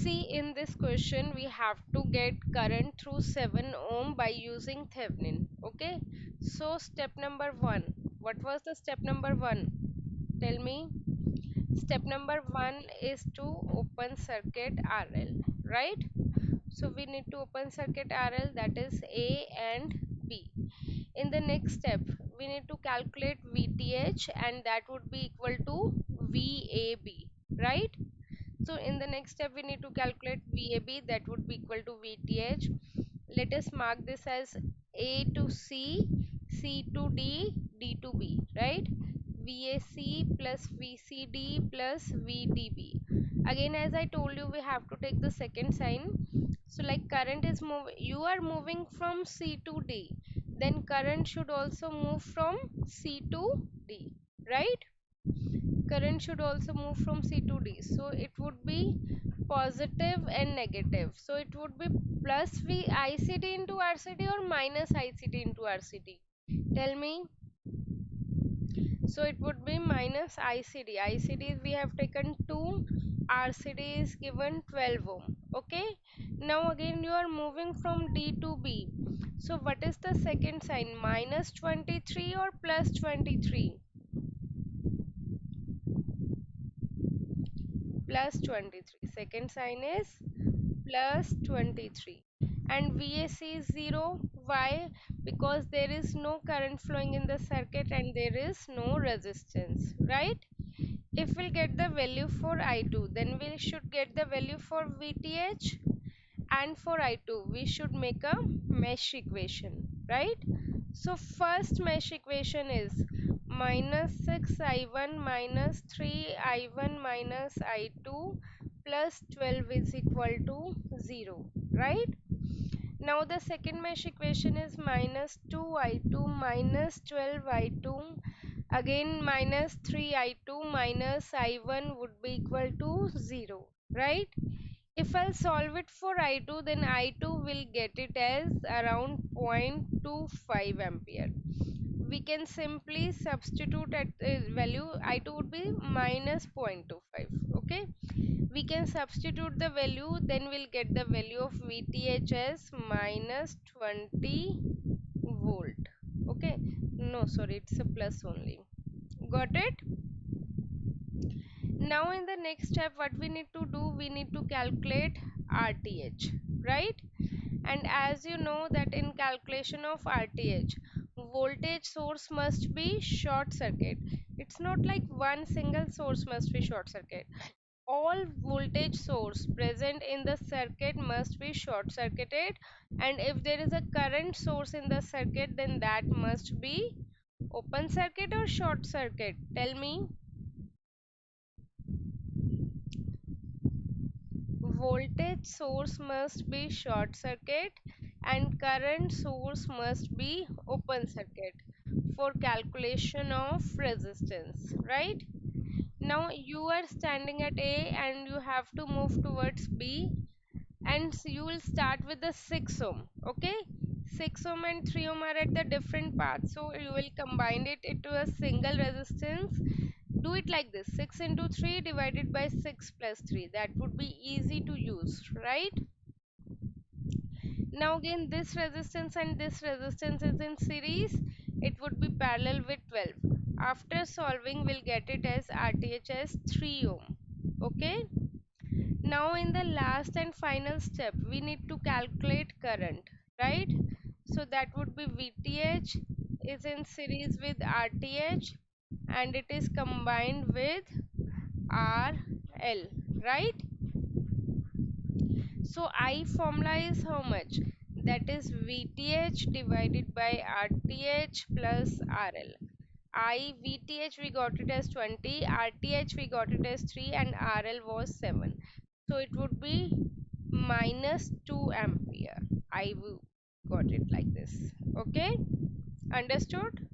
See, in this question we have to get current through 7 ohm by using Thevenin. Okay, so step number 1, what was the step number 1? Tell me. Step number 1 is to open circuit RL, right? So we need to open circuit RL, that is A and B. In the next step we need to calculate VTH, and that would be equal to VAB, right? So in the next step we need to calculate VAB, that would be equal to VTH. Let us mark this as A to C, C to D, D to B, right? VAC plus VCD plus VDB. Again, as I told you, we have to take the second sign. So like current is you are moving from C to D, then current should also move from C to D, right? Current should also move from C to D. So it would be positive and negative. So it would be plus V ICD into RCD or minus ICD into RCD. Tell me. So it would be minus ICD. ICD we have taken 2. RCD is given 12 ohm. Okay. Now again you are moving from D to B. So what is the second sign? Minus 23 or plus 23? Plus 23. Second sign is plus 23. And VAC is 0. Why? Because there is no current flowing in the circuit and there is no resistance, right? If we'll get the value for I2, then we should get the value for VTH, and for I2 we should make a mesh equation, right? So first mesh equation is minus 6I1 minus 3I1 minus I2 plus 12 is equal to 0, right? Now the second mesh equation is minus 2I2 minus 12I2, again minus 3I2 minus I1 would be equal to 0, right? If I'll solve it for I2, then I2 will get it as around 0.25 ampere. We can simply substitute at the value. I2 would be minus 0.25. Okay, we can substitute the value, then we'll get the value of VTH as minus 20 volt. Okay, no, sorry, it's a plus only. Got it? Now in the next step what we need to do, we need to calculate RTH, right? And as you know that in calculation of RTH, voltage source must be short circuit. It's not like one single source must be short circuit. All voltage source present in the circuit must be short circuited, and if there is a current source in the circuit, then that must be open circuit or short circuit. Tell me. Voltage source must be short circuit and current source must be open circuit for calculation of resistance, right? Now you are standing at A and you have to move towards B, and you will start with the 6 ohm. Okay, 6 ohm and 3 ohm are at the different paths, so you will combine it into a single resistance. Do it like this: 6 into 3 divided by 6 plus 3. That would be easy to use, right? Now again this resistance and this resistance is in series. It would be parallel with 12. After solving we'll get it as RTH as 3 ohm. Okay. Now in the last and final step we need to calculate current, right? So that would be VTH is in series with RTH and it is combined with RL, right? So I formula is how much? That is VTH divided by RTH plus RL. VTH we got it as 20, RTH we got it as 3, and RL was 7. So it would be minus 2 ampere. I got it like this. Okay, understood?